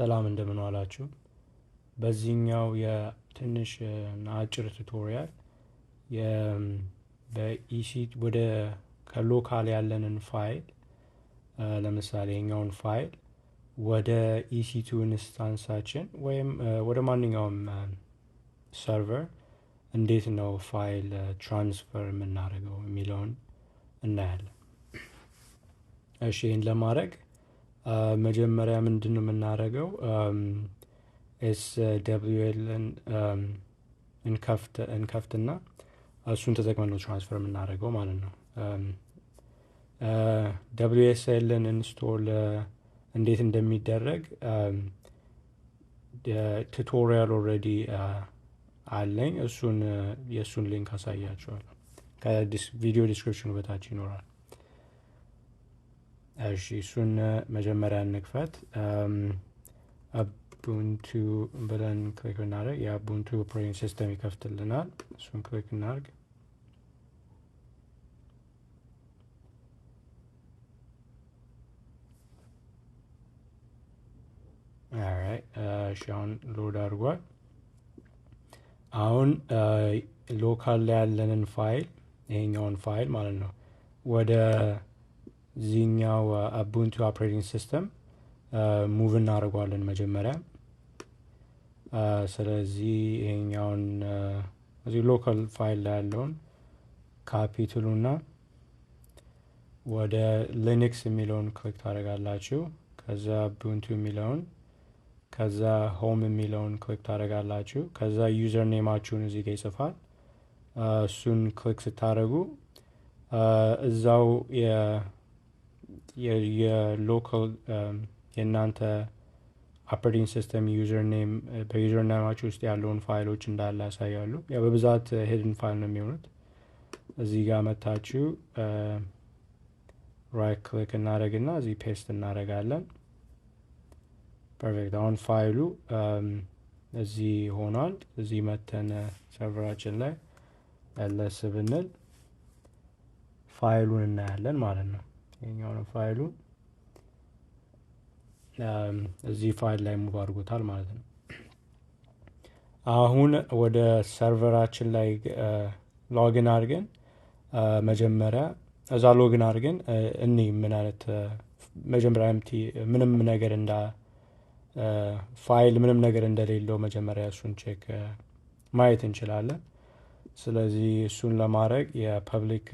ሰላም እንደምን ዋላችሁ። በዚህኛው የትንሽ አጭር ቱቶሪያል በኢሲ ወደ ከሎካል ያለንን ፋይል ለምሳሌ የኛውን ፋይል ወደ EC2 ኢንስታንሳችን ወይም ወደ ማንኛውም ሰርቨር እንዴት ነው ፋይል ትራንስፈር የምናደርገው የሚለውን እናያለን። እሺ ይህን ለማድረግ መጀመሪያ ምንድነው የምናደርገው? SWLን እንከፍትና እሱን ተጠቅመን ነው ትራንስፈር የምናደርገው ማለት ነው። WSLን ኢንስቶል እንዴት እንደሚደረግ ቱቶሪያል ኦልሬዲ አለኝ። የእሱን ሊንክ አሳያችኋለሁ። ከቪዲዮ ዲስክሪፕሽኑ በታች ይኖራል። እሺ እሱን መጀመሪያ እንክፈት። ኡቡንቱ ብለን ክሊክ እናደርግ። የኡቡንቱ ኦፕሬቲንግ ሲስተም ይከፍትልናል። እሱን ክሊክ እናደርግ። ኦልራይት እሺ አሁን ሎድ አድርጓል። አሁን ሎካል ላይ ያለንን ፋይል ይሄኛውን ፋይል ማለት ነው ወደ ዚህኛው ኡቡንቱ ኦፕሬቲንግ ሲስተም ሙቭ እናደርገዋለን መጀመሪያ። ስለዚህ ይሄኛውን እዚህ ሎካል ፋይል ላይ ያለውን ካፒትሉና ወደ ሊነክስ የሚለውን ክሊክ ታደርጋላችሁ። ከዛ ኡቡንቱ የሚለውን ከዛ ሆም የሚለውን ክሊክ ታደርጋላችሁ። ከዛ ዩዘር ኔማችሁን እዚህ ጋር ይጽፋል። እሱን ክሊክ ስታደርጉ እዛው የሎካል የእናንተ ኦፕሬቲንግ ሲስተም ዩዘር ኔም በዩዘር ኔማችሁ ውስጥ ያለውን ፋይሎች እንዳለ ያሳያሉ። ያው በብዛት ሂድን ፋይል ነው የሚሆኑት። እዚህ ጋር መታችሁ ራይት ክሊክ እናደርግና እዚህ ፔስት እናደርጋለን። ፐርፌክት። አሁን ፋይሉ እዚህ ሆኗል። እዚህ መተን ሰርቨራችን ላይ LS ብንል ፋይሉን እናያለን ማለት ነው። ይሄኛውን ፋይሉን እዚህ ፋይል ላይ ሙቭ አድርጎታል ማለት ነው። አሁን ወደ ሰርቨራችን ላይ ሎጊን አድርገን መጀመሪያ እዛ ሎጊን አድርገን ምን አይነት መጀመሪያ ምንም ነገር ፋይል ምንም ነገር እንደሌለው መጀመሪያ እሱን ቼክ ማየት እንችላለን። ስለዚህ እሱን ለማድረግ የፐብሊክ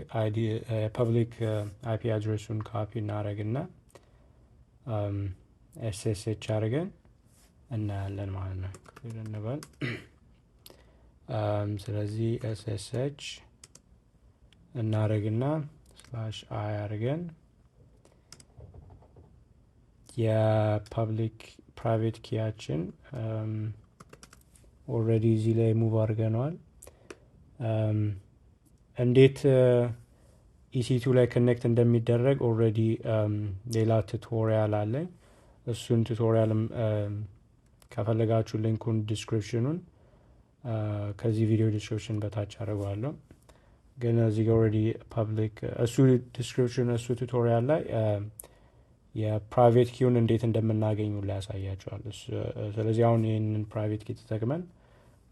IP አድሬሱን ካፒ እናደርግና SSH አድርገን እናያለን ማለት ነው። ክሊክ እንበል። ስለዚህ SSH እናደርግና /i አድርገን የፐብሊክ ፕራይቬት ኪያችን ኦልሬዲ እዚህ ላይ ሙቭ አድርገነዋል። እንዴት EC2 ላይ ኮኔክት እንደሚደረግ ኦልሬዲ ሌላ ቱቶሪያል አለኝ። እሱን ቱቶሪያልም ከፈለጋችሁ ሊንኩን ዲስክሪፕሽኑን ከዚህ ቪዲዮ ዲስክሪፕሽን በታች አደርገዋለሁ። ግን እዚህ ጋር ኦልሬዲ ፐብሊክ እሱ ቱቶሪያል ላይ የፕራይቬት ኪውን እንዴት እንደምናገኙ ላይ ያሳያቸዋል። ስለዚህ አሁን ይህንን ፕራይቬት ኪ ተጠቅመን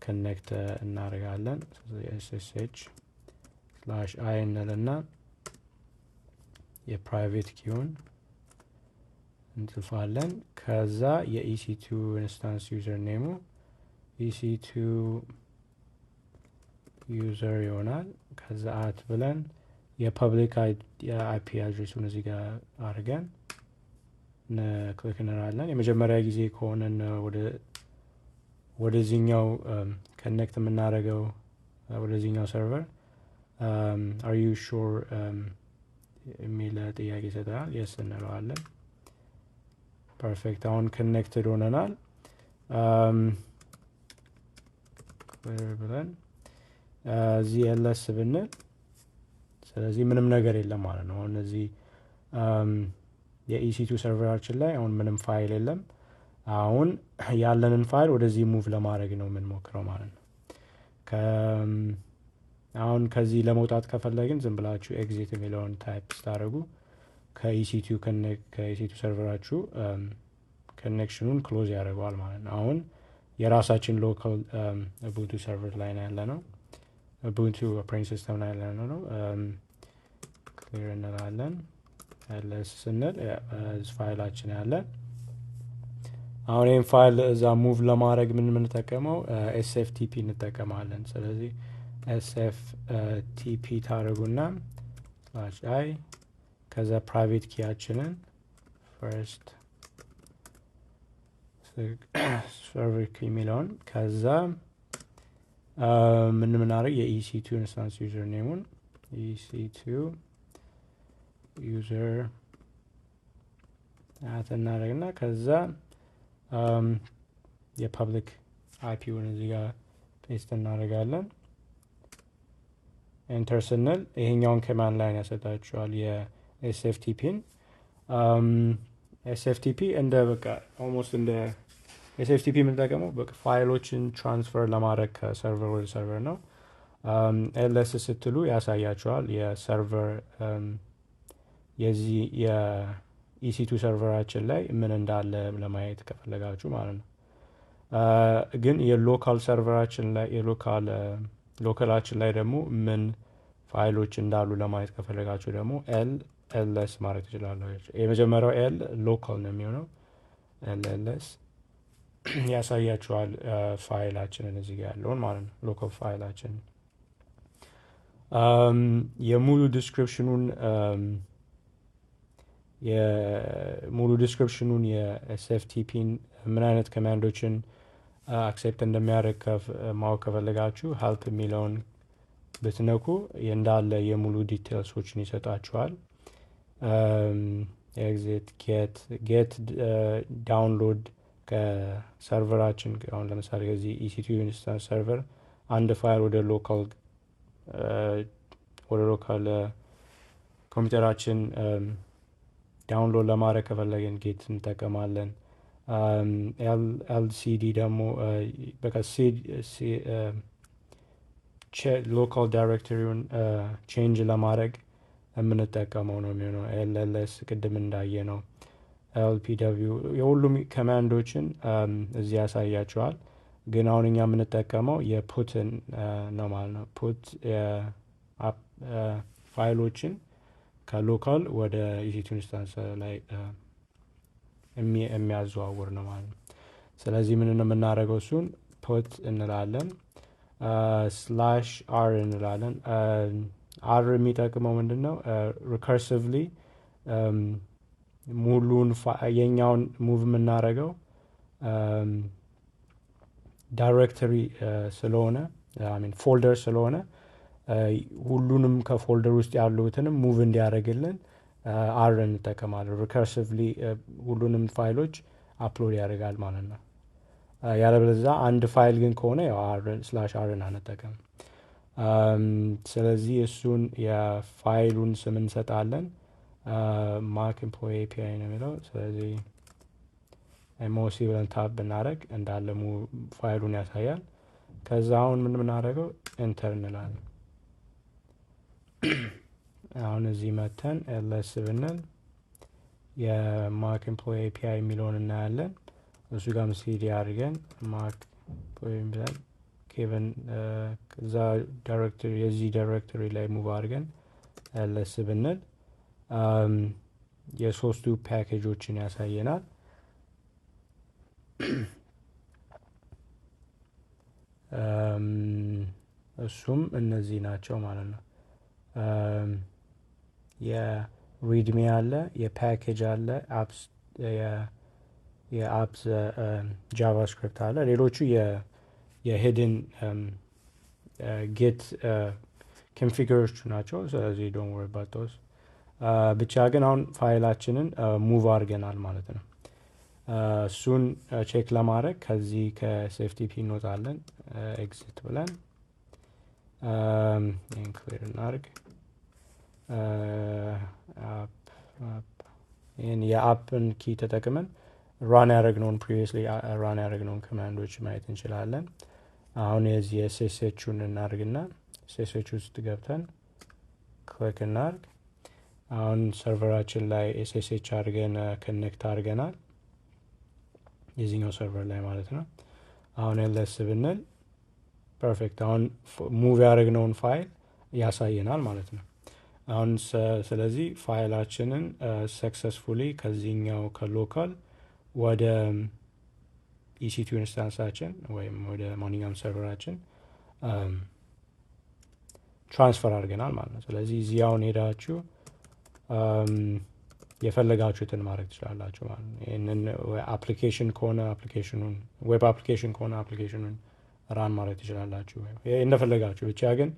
ኮኔክት እናደርጋለን። SSH/i እንልና የፕራይቬት ኪውን እንጽፋለን። ከዛ የEC2 ኢንስታንስ ዩዘር ኔሙ EC2 ዩዘር ይሆናል። ከዛ አት ብለን የፐብሊክ IP አድሬሱን እዚህ ጋር አድርገን ክሊክ እንላለን። የመጀመሪያ ጊዜ ከሆነን ወደዚህኛው ኮኔክት የምናደርገው ወደዚህኛው ሰርቨር are you sure የሚል ጥያቄ ይሰጠናል። የስ እንለዋለን። ፐርፌክት። አሁን ኮኔክትድ ሆነናል ብለን እዚህ LS ብንል ስለዚህ ምንም ነገር የለም ማለት ነው። አሁን እዚህ የEC2 ሰርቨራችን ላይ አሁን ምንም ፋይል የለም። አሁን ያለንን ፋይል ወደዚህ ሙቭ ለማድረግ ነው የምንሞክረው ማለት ነው። አሁን ከዚህ ለመውጣት ከፈለግን ዝም ብላችሁ ኤግዚት የሚለውን ታይፕ ስታደርጉ ከEC2 ሰርቨራችሁ ኮኔክሽኑን ክሎዝ ያደርገዋል ማለት ነው። አሁን የራሳችን ሎካል ኡቡንቱ ሰርቨር ላይ ነው ያለነው። ኡቡንቱ ኦፕሬቲንግ ሲስተም ላይ ያለነው ነው። ክሊር እንላለን። ls ስንል ፋይላችን ያለ አሁን ይህን ፋይል እዛ ሙቭ ለማድረግ ምን የምንጠቀመው sftp እንጠቀማለን። ስለዚህ sftp ታደርጉና /i ከዛ ፕራይቬት ኪያችንን ፈርስት ሰርቨር ኪ የሚለውን ከዛ ምን ምናደርግ የEC2 ኢንስታንስ ዩዘር ኔሙን EC2 ዩዘር እናደርግና ከዛ የፐብሊክ አይፒውን እዚህ ጋር ፔስት እናደርጋለን። ኤንተር ስንል ይሄኛውን ኮማንድ ላይን ያሰጣችኋል የኤስኤፍቲፒን። ኤስኤፍቲፒ እንደ በቃ ኦልሞስት እንደ ኤስኤፍቲፒ የምንጠቀመው በቃ ፋይሎችን ትራንስፈር ለማድረግ ከሰርቨር ወደ ሰርቨር ነው። ኤልኤስ ስትሉ ያሳያችኋል የሰርቨር የዚህ የኢሲ2 ሰርቨራችን ላይ ምን እንዳለ ለማየት ከፈለጋችሁ ማለት ነው። ግን የሎካል ሰርቨራችን ላይ ሎካላችን ላይ ደግሞ ምን ፋይሎች እንዳሉ ለማየት ከፈለጋችሁ ደግሞ ኤልኤስ ማድረግ ትችላላችሁ። የመጀመሪያው ኤል ሎካል ነው የሚሆነው። ኤልኤስ ያሳያችኋል ፋይላችንን እዚህ ጋር ያለውን ማለት ነው፣ ሎካል ፋይላችንን። የሙሉ ዲስክሪፕሽኑን የኤስኤፍቲፒን ምን አይነት ኮማንዶችን አክሴፕት እንደሚያደርግ ማወቅ ከፈለጋችሁ ሄልፕ የሚለውን ብትነኩ እንዳለ የሙሉ ዲቴልሶችን ይሰጣችኋል። ኤግዚት ጌት ዳውንሎድ ከሰርቨራችን አሁን ለምሳሌ ከዚህ EC2 ኢንስታንስ ሰርቨር አንድ ፋይል ወደ ሎካል ኮምፒውተራችን ዳውንሎድ ለማድረግ ከፈለግን ጌት እንጠቀማለን። ኤልሲዲ ደግሞ በቃ ሎካል ዳይሬክተሪውን ቼንጅ ለማድረግ የምንጠቀመው ነው የሚሆነው። ኤልኤልኤስ ቅድም እንዳየ ነው። ኤልፒደብሊው የሁሉም ኮማንዶችን እዚህ ያሳያቸዋል። ግን አሁን እኛ የምንጠቀመው የፑትን ነው ማለት ነው። ፑት ፋይሎችን ከሎካል ወደ EC2 ኢንስታንስ ላይ የሚያዘዋውር ነው ማለት ነው። ስለዚህ ምን ነው የምናደርገው? እሱን ፑት እንላለን፣ /r እንላለን። r የሚጠቅመው ምንድን ነው? ሪከርሲቭሊ ሙሉን የኛውን ሙቭ የምናደርገው ዳይሬክተሪ ስለሆነ ፎልደር ስለሆነ ሁሉንም ከፎልደር ውስጥ ያሉትንም ሙቭ እንዲያደርግልን አር እንጠቀማለን። ሪከርሲቭሊ ሁሉንም ፋይሎች አፕሎድ ያደርጋል ማለት ነው። ያለበለዚያ አንድ ፋይል ግን ከሆነ ያው /rን አንጠቀም። ስለዚህ እሱን የፋይሉን ስም እንሰጣለን። ማክ ኤምፕሎይ API ነው የሚለው። ስለዚህ ኤምኦሲ ብለን ታብ ብናደርግ እንዳለ ፋይሉን ያሳያል። ከዛ አሁን ምን የምናደርገው ኤንተር እንላለን። አሁን እዚህ መተን ኤልኤስ ብንል የማክ ኤምፕሎይ API የሚለውን እናያለን። እሱ ጋር ሲዲ አድርገን ማክ ብለን ኬቨን ከዛ ዳይሬክተሪ የዚህ ዳይሬክተሪ ላይ ሙቭ አድርገን ኤልኤስ ብንል የሶስቱ ፓኬጆችን ያሳየናል። እሱም እነዚህ ናቸው ማለት ነው። የሪድሚ አለ፣ የፓኬጅ አለ፣ የአፕስ ጃቫስክሪፕት አለ። ሌሎቹ የሂድን ጌት ኮንፊገሮች ናቸው። ስለዚህ ዶንት ወሪ አባውት ዶስ። ብቻ ግን አሁን ፋይላችንን ሙቭ አድርገናል ማለት ነው። እሱን ቼክ ለማድረግ ከዚህ ከሴፍቲፒ እንወጣለን። ኤግዚት ብለን ይህን ክሊር እናድርግ። ይህን የአፕን ኪ ተጠቅመን ራን ያደረግነውን ፕሪቪየስሊ ራን ያደረግነውን ኮማንዶች ማየት እንችላለን። አሁን የዚህ ኤስኤስኤቹን እናድርግና ኤስኤስኤች ውስጥ ገብተን ክሊክ እናድርግ። አሁን ሰርቨራችን ላይ ኤስኤስኤች አድርገን ኮኔክት አድርገናል። የዚህኛው ሰርቨር ላይ ማለት ነው። አሁን ls ብንል ፐርፌክት አሁን ሙቭ ያደረግነውን ፋይል ያሳየናል ማለት ነው። አሁን ስለዚህ ፋይላችንን ሰክሰስፉሊ ከዚህኛው ከሎካል ወደ EC2 ኢንስታንሳችን ወይም ወደ ማንኛውም ሰርቨራችን ትራንስፈር አድርገናል ማለት ነው። ስለዚህ እዚህ አሁን ሄዳችሁ የፈለጋችሁትን ማድረግ ትችላላችሁ ማለት ነው። ይህንን አፕሊኬሽን ከሆነ አፕሊኬሽኑን ዌብ አፕሊኬሽን ከሆነ አፕሊኬሽኑን ራን ማድረግ ትችላላችሁ እንደፈለጋችሁ። ብቻ ግን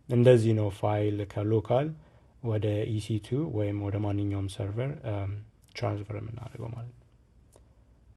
እንደዚህ ነው ፋይል ከሎካል ወደ EC2 ወይም ወደ ማንኛውም ሰርቨር ትራንስፈር የምናደርገው ማለት ነው።